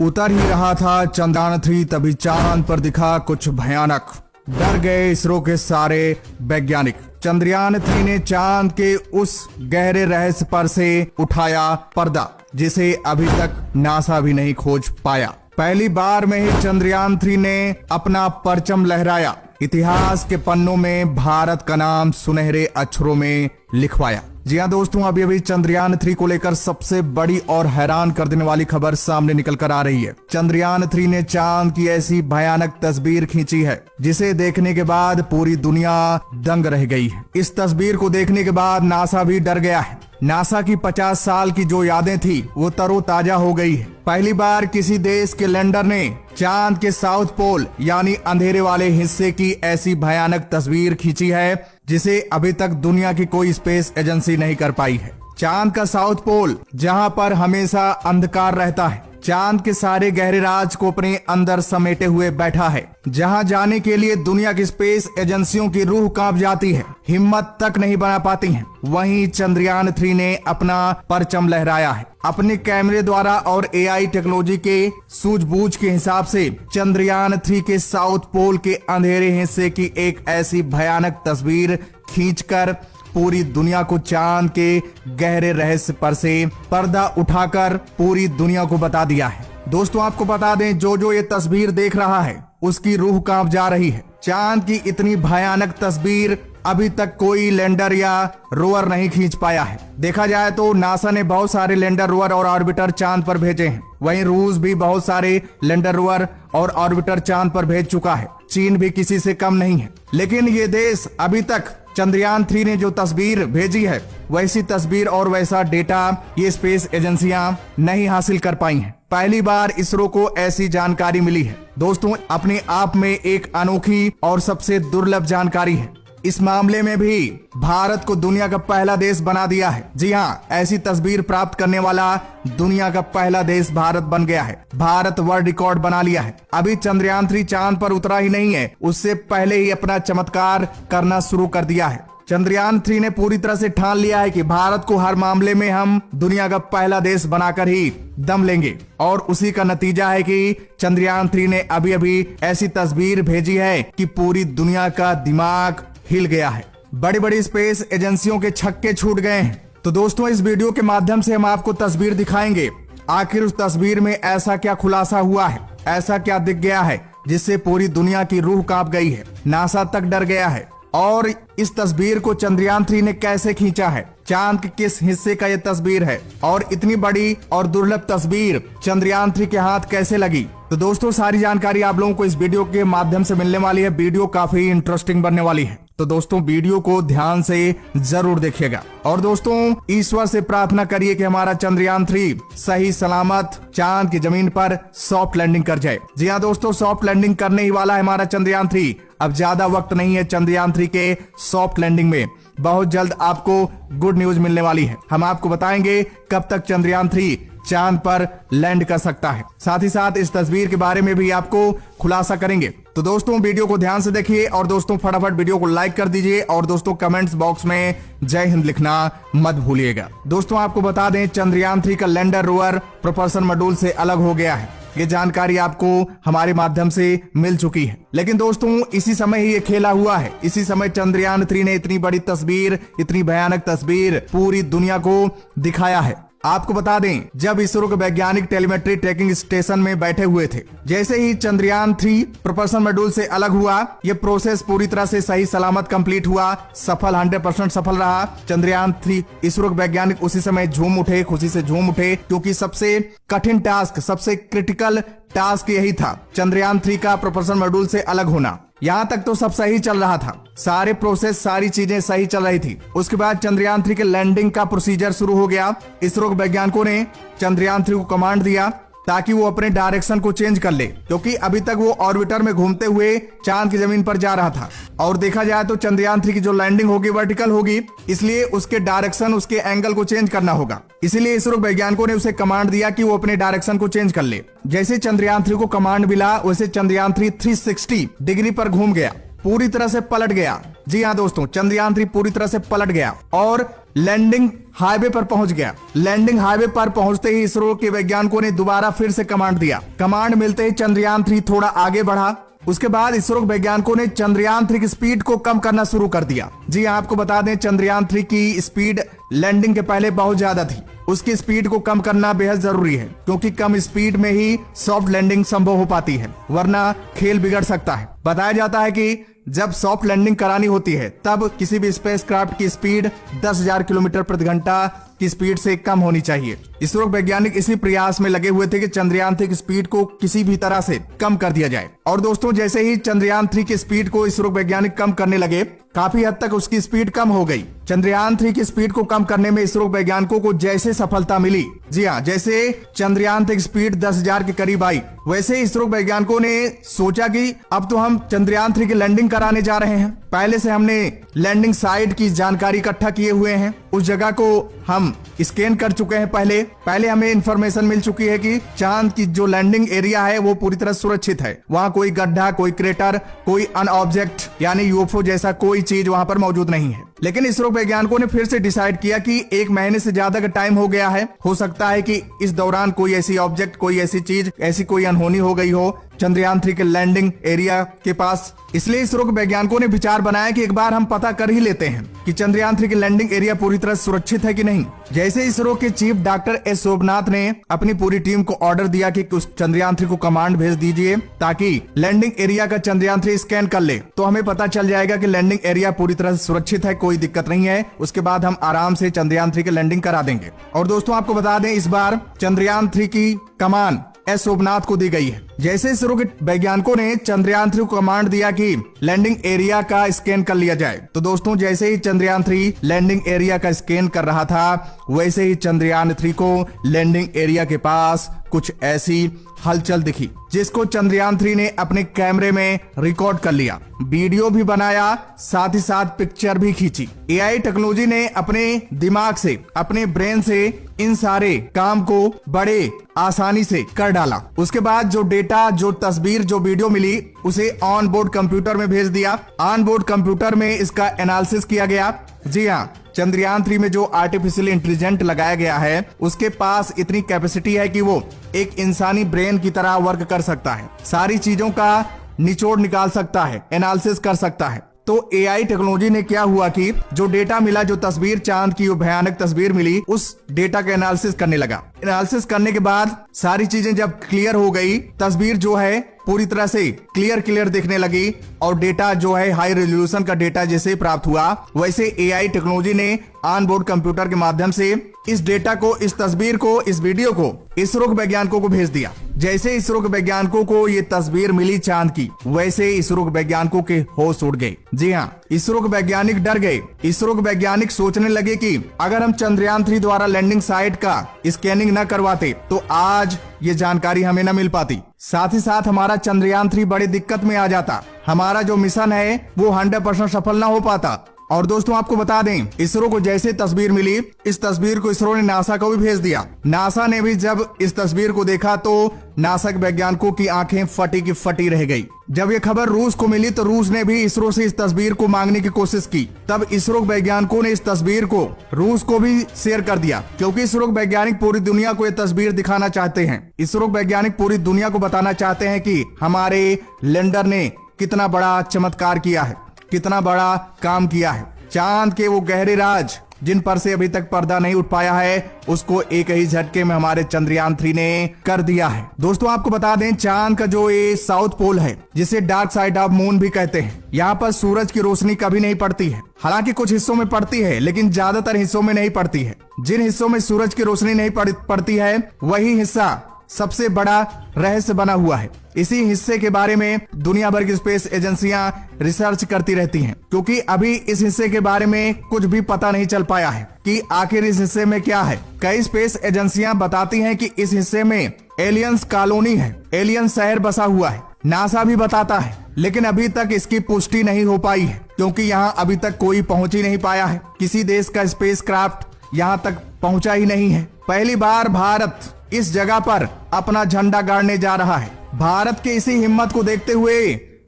उतर ही रहा था चंद्रयान-3 तभी चांद पर दिखा कुछ भयानक। डर गए इसरो के सारे वैज्ञानिक। चंद्रयान-3 ने चांद के उस गहरे रहस्य पर से उठाया पर्दा जिसे अभी तक नासा भी नहीं खोज पाया। पहली बार में ही चंद्रयान-3 ने अपना परचम लहराया, इतिहास के पन्नों में भारत का नाम सुनहरे अक्षरों में लिखवाया। जी हाँ दोस्तों, अभी चंद्रयान-3 को लेकर सबसे बड़ी और हैरान कर देने वाली खबर सामने निकल कर आ रही है। चंद्रयान-3 ने चांद की ऐसी भयानक तस्वीर खींची है जिसे देखने के बाद पूरी दुनिया दंग रह गई है। इस तस्वीर को देखने के बाद नासा भी डर गया है। नासा की 50 साल की जो यादें थी वो तरोताजा हो गई है। पहली बार किसी देश के लैंडर ने चांद के साउथ पोल यानी अंधेरे वाले हिस्से की ऐसी भयानक तस्वीर खींची है जिसे अभी तक दुनिया की कोई स्पेस एजेंसी नहीं कर पाई है। चांद का साउथ पोल जहां पर हमेशा अंधकार रहता है, चांद के सारे गहरे राज को अपने अंदर समेटे हुए बैठा है, जहां जाने के लिए दुनिया की स्पेस एजेंसियों की रूह कांप जाती है, हिम्मत तक नहीं बना पाती हैं। वहीं चंद्रयान-3 ने अपना परचम लहराया है। अपने कैमरे द्वारा और एआई टेक्नोलॉजी के सूझबूझ के हिसाब से चंद्रयान-3 के साउथ पोल के अंधेरे हिस्से की एक ऐसी भयानक तस्वीर खींचकर पूरी दुनिया को चांद के गहरे रहस्य पर से पर्दा उठाकर पूरी दुनिया को बता दिया है। दोस्तों आपको बता दें, जो ये तस्वीर देख रहा है उसकी रूह कांप जा रही है। चांद की इतनी भयानक तस्वीर अभी तक कोई लैंडर या रोवर नहीं खींच पाया है। देखा जाए तो नासा ने बहुत सारे लैंडर, रोवर और ऑर्बिटर चांद पर भेजे हैं। वहीं रूस भी बहुत सारे लैंडर, रोवर और ऑर्बिटर चांद पर भेज चुका है। चीन भी किसी से कम नहीं है। लेकिन ये देश अभी तक चंद्रयान-3 ने जो तस्वीर भेजी है वैसी तस्वीर और वैसा डेटा ये स्पेस एजेंसियां नहीं हासिल कर पाई हैं। पहली बार इसरो को ऐसी जानकारी मिली है। दोस्तों अपने आप में एक अनोखी और सबसे दुर्लभ जानकारी है। इस मामले में भी भारत को दुनिया का पहला देश बना दिया है। जी हाँ, ऐसी तस्वीर प्राप्त करने वाला दुनिया का पहला देश भारत बन गया है। भारत वर्ल्ड रिकॉर्ड बना लिया है। अभी चंद्रयान-3 चांद पर उतरा ही नहीं है, उससे पहले ही अपना चमत्कार करना शुरू कर दिया है। चंद्रयान-3 ने पूरी तरह से ठान लिया है कि भारत को हर मामले में हम दुनिया का पहला देश बनाकर ही दम लेंगे। और उसी का नतीजा है कि चंद्रयान-3 ने अभी ऐसी तस्वीर भेजी है कि पूरी दुनिया का दिमाग हिल गया है। बड़ी बड़ी स्पेस एजेंसियों के छक्के छूट गए हैं। तो दोस्तों इस वीडियो के माध्यम से हम आपको तस्वीर दिखाएंगे। आखिर उस तस्वीर में ऐसा क्या खुलासा हुआ है, ऐसा क्या दिख गया है जिससे पूरी दुनिया की रूह कांप गई है, नासा तक डर गया है। और इस तस्वीर को चंद्रयान-3 ने कैसे खींचा है, चांद के किस हिस्से का ये तस्वीर है और इतनी बड़ी और दुर्लभ तस्वीर चंद्रयान-3 के हाथ कैसे लगी। तो दोस्तों सारी जानकारी आप लोगों को इस वीडियो के माध्यम से मिलने वाली है। वीडियो काफी इंटरेस्टिंग बनने वाली है, तो दोस्तों वीडियो को ध्यान से जरूर देखिएगा। और दोस्तों ईश्वर से प्रार्थना करिए कि हमारा चंद्रयान-3 सही सलामत चांद की जमीन पर सॉफ्ट लैंडिंग कर जाए। जी हाँ दोस्तों, सॉफ्ट लैंडिंग करने ही वाला है हमारा चंद्रयान-3। अब ज्यादा वक्त नहीं है चंद्रयान-3 के सॉफ्ट लैंडिंग में। बहुत जल्द आपको गुड न्यूज मिलने वाली है। हम आपको बताएंगे कब तक चंद्रयान-3 चांद पर लैंड कर सकता है। साथ ही साथ इस तस्वीर के बारे में भी आपको खुलासा करेंगे। तो दोस्तों वीडियो को ध्यान से देखिए और दोस्तों फटाफट वीडियो को लाइक कर दीजिए और दोस्तों कमेंट्स बॉक्स में जय हिंद लिखना मत भूलिएगा। दोस्तों आपको बता दें, चंद्रयान-3 का लैंडर, रोवर प्रोपल्शन मॉड्यूल से अलग हो गया है। ये जानकारी आपको हमारे माध्यम से मिल चुकी है। लेकिन दोस्तों इसी समय ही ये खेला हुआ है। इसी समय चंद्रयान-3 ने इतनी बड़ी तस्वीर, इतनी भयानक तस्वीर पूरी दुनिया को दिखाया है। आपको बता दें, जब इसरो के वैज्ञानिक टेलीमेट्री ट्रैकिंग स्टेशन में बैठे हुए थे, जैसे ही चंद्रयान-3 प्रोपल्शन मॉड्यूल से अलग हुआ, ये प्रोसेस पूरी तरह से सही सलामत कंप्लीट हुआ, सफल 100% सफल रहा। चंद्रयान-3 इसरो के वैज्ञानिक उसी समय झूम उठे, खुशी से झूम उठे, क्योंकि सबसे कठिन टास्क, सबसे क्रिटिकल टास्क यही था, चंद्रयान-3 का प्रोपल्शन मॉड्यूल से अलग होना। यहाँ तक तो सब सही चल रहा था, सारे प्रोसेस, सारी चीजें सही चल रही थी। उसके बाद चंद्रयान-3 के लैंडिंग का प्रोसीजर शुरू हो गया। इसरो के वैज्ञानिकों ने चंद्रयान-3 को कमांड दिया ताकि वो अपने डायरेक्शन को चेंज कर ले, क्योंकि अभी तक वो ऑर्बिटर में घूमते हुए चांद की जमीन पर जा रहा था। और देखा जाए तो चंद्रयान-3 की जो लैंडिंग होगी वर्टिकल होगी, इसलिए उसके डायरेक्शन, उसके एंगल को चेंज करना होगा। इसीलिए इसरो वैज्ञानिकों ने उसे कमांड दिया कि वो अपने डायरेक्शन को चेंज कर ले। जैसे चंद्रयान-3 को कमांड मिला, वैसे चंद्रयान-3 360 डिग्री पर घूम गया, पूरी तरह से पलट गया। जी हाँ दोस्तों, चंद्रयान-3 पूरी तरह से पलट गया और लैंडिंग हाईवे पर पहुंच गया। लैंडिंग हाईवे पर पहुंचते ही इसरो के वैज्ञानिकों ने दोबारा फिर से कमांड दिया। कमांड मिलते ही चंद्रयान 3 थोड़ा आगे बढ़ा। उसके बाद इसरो वैज्ञानिकों ने चंद्रयान 3 की स्पीड को कम करना शुरू कर दिया। जी आपको बता दें, चंद्रयान 3 की स्पीड लैंडिंग के पहले बहुत ज्यादा थी। उसकी स्पीड को कम करना बेहद जरूरी है, क्योंकि कम स्पीड में ही सॉफ्ट लैंडिंग संभव हो पाती है, वरना खेल बिगड़ सकता है। बताया जाता है कि जब सॉफ्ट लैंडिंग करानी होती है तब किसी भी स्पेसक्राफ्ट की स्पीड 10,000 किलोमीटर प्रति घंटा की स्पीड से कम होनी चाहिए। इसरो वैज्ञानिक इसी प्रयास में लगे हुए थे कि चंद्रयान 3 की स्पीड को किसी भी तरह से कम कर दिया जाए। और दोस्तों, जैसे ही चंद्रयान 3 की स्पीड को इसरो वैज्ञानिक कम करने लगे, काफी हद तक उसकी स्पीड कम हो गई। चंद्रयान 3 की स्पीड को कम करने में इसरो वैज्ञानिकों को जैसे सफलता मिली, जी हाँ, जैसे चंद्रयान 3 की स्पीड 10,000 के करीब आई, वैसे इसरो वैज्ञानिकों ने सोचा कि अब तो हम चंद्रयान 3 की लैंडिंग कराने जा रहे हैं। पहले से हमने लैंडिंग साइट की जानकारी इकट्ठा किए हुए हैं, उस जगह को हम स्कैन कर चुके हैं। पहले हमें इंफॉर्मेशन मिल चुकी है कि चांद की जो लैंडिंग एरिया है वो पूरी तरह सुरक्षित है। वहां कोई गड्ढा, कोई क्रेटर, कोई अन ऑब्जेक्ट यानी यूएफओ जैसा कोई चीज वहां पर मौजूद नहीं है। लेकिन इसरो वैज्ञानिकों ने फिर से डिसाइड किया कि 1 महीने से ज्यादा का टाइम हो गया है, हो सकता है कि इस दौरान कोई ऐसी ऑब्जेक्ट, कोई ऐसी चीज, ऐसी कोई अनहोनी हो गई हो चंद्रयान 3 के लैंडिंग एरिया के पास। इसलिए इसरो के वैज्ञानिकों ने विचार बनाया कि एक बार हम पता कर ही लेते हैं कि चंद्रयान 3 की लैंडिंग एरिया पूरी तरह सुरक्षित है कि नहीं। जैसे इसरो के चीफ डॉक्टर एस शोभनाथ ने अपनी पूरी टीम को ऑर्डर दिया कि उस चंद्रयान 3 को कमांड भेज दीजिए ताकि लैंडिंग एरिया का चंद्रयान 3 स्कैन कर ले, तो हमें पता चल जाएगा कि लैंडिंग एरिया पूरी तरह से सुरक्षित है, कोई दिक्कत नहीं है। उसके बाद हम आराम से चंद्रयान 3 की लैंडिंग करा देंगे। और दोस्तों, आपको बता दें, इस बार चंद्रयान 3 की कमान एस शोभनाथ को दी गई है। जैसे इसरो के वैज्ञानिकों ने चंद्रयान 3 को कमांड दिया कि लैंडिंग एरिया का स्कैन कर लिया जाए, तो दोस्तों जैसे ही चंद्रयान 3 लैंडिंग एरिया का स्कैन कर रहा था, वैसे ही चंद्रयान 3 को लैंडिंग एरिया के पास कुछ ऐसी हलचल दिखी, जिसको चंद्रयान 3 ने अपने कैमरे में रिकॉर्ड कर लिया, वीडियो भी बनाया, साथ ही साथ पिक्चर भी खींची। एआई टेक्नोलॉजी ने अपने दिमाग से, अपने ब्रेन से इन सारे काम को बड़े आसानी से कर डाला। उसके बाद जो डेटा, जो तस्वीर, जो वीडियो मिली, उसे ऑन बोर्ड कंप्यूटर में भेज दिया। ऑन बोर्ड कंप्यूटर में इसका एनालिसिस किया गया। जी हाँ, चंद्रयान 3 में जो आर्टिफिशियल इंटेलिजेंस लगाया गया है, उसके पास इतनी कैपेसिटी है कि वो एक इंसानी ब्रेन की तरह वर्क कर सकता है, सारी चीजों का निचोड़ निकाल सकता है, एनालिसिस कर सकता है। तो एआई टेक्नोलॉजी ने क्या हुआ कि जो डेटा मिला, जो तस्वीर, चांद की वो भयानक तस्वीर मिली, उस डेटा का एनालिसिस करने लगा। एनालिसिस करने के बाद सारी चीजें जब क्लियर हो गई, तस्वीर जो है पूरी तरह से क्लियर दिखने लगी और डेटा जो है हाई रेजोल्यूशन का डेटा जैसे प्राप्त हुआ, वैसे एआई टेक्नोलॉजी ने ऑन बोर्ड कंप्यूटर के माध्यम से इस डेटा को, इस तस्वीर को, इस वीडियो को इसरो के वैज्ञानिकों को भेज दिया। जैसे इसरो के वैज्ञानिकों को ये तस्वीर मिली चांद की, वैसे इसरो के वैज्ञानिकों के होश उड़ गए। जी हाँ, इसरो के वैज्ञानिक डर गए। इसरो के वैज्ञानिक सोचने लगे कि अगर हम चंद्रयान 3 द्वारा लैंडिंग साइट का स्कैनिंग न करवाते तो आज ये जानकारी हमें न मिल पाती। साथ ही साथ हमारा चंद्रयान 3 बड़ी दिक्कत में आ जाता, हमारा जो मिशन है वो 100% सफल ना हो पाता। और दोस्तों, आपको बता दें, इसरो को जैसे तस्वीर मिली, इस तस्वीर को इसरो ने नासा को भी भेज दिया। नासा ने भी जब इस तस्वीर को देखा तो नासा के वैज्ञानिकों की आंखें फटी की फटी रह गई। जब ये खबर रूस को मिली तो रूस ने भी इसरो से इस तस्वीर को मांगने की कोशिश की। तब इसरो वैज्ञानिकों ने इस तस्वीर को रूस को भी शेयर कर दिया, क्योंकि इसरो वैज्ञानिक पूरी दुनिया को ये तस्वीर दिखाना चाहते हैं। इसरो वैज्ञानिक पूरी दुनिया को बताना चाहते हैं कि हमारे लैंडर ने कितना बड़ा चमत्कार किया है, कितना बड़ा काम किया है। चांद के वो गहरे राज जिन पर से अभी तक पर्दा नहीं उठ पाया है, उसको एक ही झटके में हमारे चंद्रयान 3 ने कर दिया है। दोस्तों, आपको बता दें, चांद का जो ये साउथ पोल है, जिसे डार्क साइड ऑफ मून भी कहते हैं, यहाँ पर सूरज की रोशनी कभी नहीं पड़ती है। हालांकि कुछ हिस्सों में पड़ती है, लेकिन ज्यादातर हिस्सों में नहीं पड़ती है। जिन हिस्सों में सूरज की रोशनी नहीं पड़ती है, वही हिस्सा सबसे बड़ा रहस्य बना हुआ है। इसी हिस्से के बारे में दुनिया भर की स्पेस एजेंसियां रिसर्च करती रहती हैं, क्योंकि अभी इस हिस्से के बारे में कुछ भी पता नहीं चल पाया है कि आखिर इस हिस्से में क्या है। कई स्पेस एजेंसियां बताती हैं कि इस हिस्से में एलियंस कॉलोनी है, एलियन शहर बसा हुआ है। नासा भी बताता है, लेकिन अभी तक इसकी पुष्टि नहीं हो पाई है, क्योंकि यहाँ अभी तक कोई पहुंच ही नहीं पाया है। किसी देश का स्पेसक्राफ्ट यहाँ तक पहुंचा ही नहीं है। पहली बार भारत इस जगह पर अपना झंडा गाड़ने जा रहा है। भारत के इसी हिम्मत को देखते हुए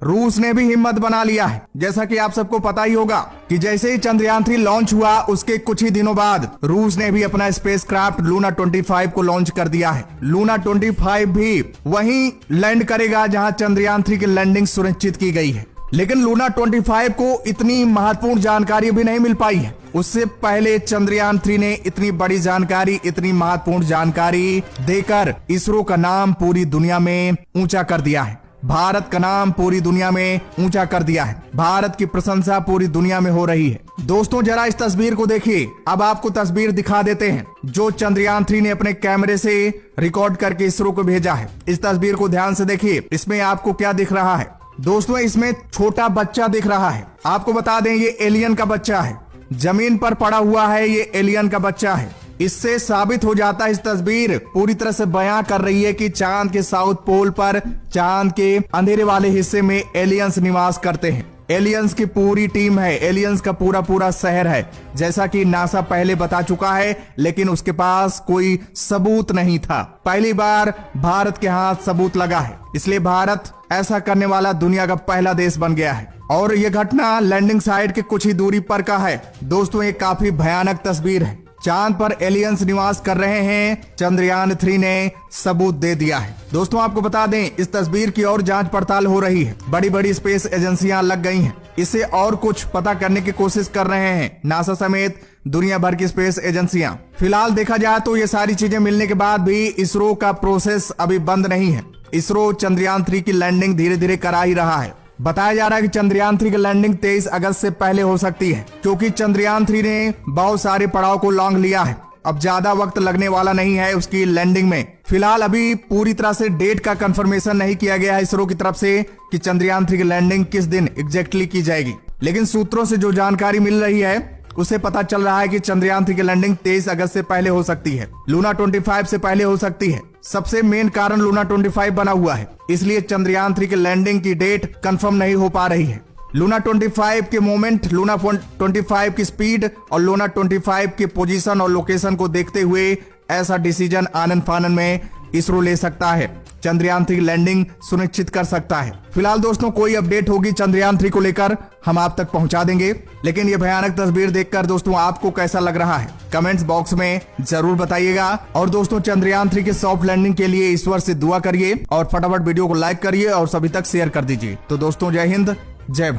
रूस ने भी हिम्मत बना लिया है। जैसा कि आप सबको पता ही होगा कि जैसे ही चंद्रयान 3 लॉन्च हुआ उसके कुछ ही दिनों बाद रूस ने भी अपना स्पेसक्राफ्ट लूना 25 को लॉन्च कर दिया है। लूना 25 भी वहीं लैंड करेगा जहां चंद्रयान 3 की लैंडिंग सुनिश्चित की गई है। लेकिन लूना 25 को इतनी महत्वपूर्ण जानकारी भी नहीं मिल पाई है। उससे पहले चंद्रयान 3 ने इतनी बड़ी जानकारी, इतनी महत्वपूर्ण जानकारी देकर इसरो का नाम पूरी दुनिया में ऊंचा कर दिया है। भारत का नाम पूरी दुनिया में ऊंचा कर दिया है। भारत की प्रशंसा पूरी दुनिया में हो रही है। दोस्तों जरा इस तस्वीर को देखिए। अब आपको तस्वीर दिखा देते हैं जो चंद्रयान 3 ने अपने कैमरे से रिकॉर्ड करके इसरो को भेजा है। इस तस्वीर को ध्यान से देखिए। इसमें आपको क्या दिख रहा है? दोस्तों इसमें छोटा बच्चा दिख रहा है। आपको बता दें ये एलियन का बच्चा है। जमीन पर पड़ा हुआ है, ये एलियन का बच्चा है। इससे साबित हो जाता है, इस तस्वीर पूरी तरह से बयां कर रही है कि चांद के साउथ पोल पर, चांद के अंधेरे वाले हिस्से में एलियंस निवास करते हैं। एलियंस की पूरी टीम है, एलियंस का पूरा शहर है, जैसा कि नासा पहले बता चुका है। लेकिन उसके पास कोई सबूत नहीं था। पहली बार भारत के हाथ सबूत लगा है, इसलिए भारत ऐसा करने वाला दुनिया का पहला देश बन गया है। और यह घटना लैंडिंग साइट के कुछ ही दूरी पर का है। दोस्तों ये काफी भयानक तस्वीर है। चांद पर एलियंस निवास कर रहे हैं, चंद्रयान 3 ने सबूत दे दिया है। दोस्तों आपको बता दें इस तस्वीर की और जांच पड़ताल हो रही है। बड़ी बड़ी स्पेस एजेंसियां लग गई हैं, इसे और कुछ पता करने की कोशिश कर रहे हैं। नासा समेत दुनिया भर की स्पेस एजेंसियां। फिलहाल देखा जाए तो ये सारी चीजें मिलने के बाद भी इसरो का प्रोसेस अभी बंद नहीं है। इसरो चंद्रयान 3 की लैंडिंग धीरे धीरे करा ही रहा है। बताया जा रहा है कि चंद्रयान 3 की लैंडिंग 23 अगस्त से पहले हो सकती है, क्योंकि चंद्रयान 3 ने बहुत सारे पड़ाव को लॉन्ग लिया है। अब ज्यादा वक्त लगने वाला नहीं है उसकी लैंडिंग में। फिलहाल अभी पूरी तरह से डेट का कंफर्मेशन नहीं किया गया है इसरो की तरफ से कि चंद्रयान 3 की लैंडिंग किस दिन एग्जैक्टली की जाएगी। लेकिन सूत्रों से जो जानकारी मिल रही है उसे पता चल रहा है कि चंद्रयान 3 की लैंडिंग 23 अगस्त से पहले हो सकती है, लूना 25 से पहले हो सकती है। सबसे मेन कारण लूना 25 बना हुआ है, इसलिए चंद्रयान 3 की लैंडिंग की डेट कंफर्म नहीं हो पा रही है। लूना 25 के मोमेंट, लूना 25 की स्पीड और लूना 25 की पोजीशन और लोकेशन को देखते हुए ऐसा डिसीजन आनन फानन में इसरो ले सकता है, चंद्रयान 3 लैंडिंग सुनिश्चित कर सकता है। फिलहाल दोस्तों कोई अपडेट होगी चंद्रयान 3 को लेकर हम आप तक पहुंचा देंगे। लेकिन ये भयानक तस्वीर देखकर दोस्तों आपको कैसा लग रहा है कमेंट्स बॉक्स में जरूर बताइएगा। और दोस्तों चंद्रयान 3 की सॉफ्ट लैंडिंग के लिए ईश्वर से दुआ करिए और फटाफट वीडियो को लाइक करिए और सभी तक शेयर कर दीजिए। तो दोस्तों जय हिंद, जय भारत।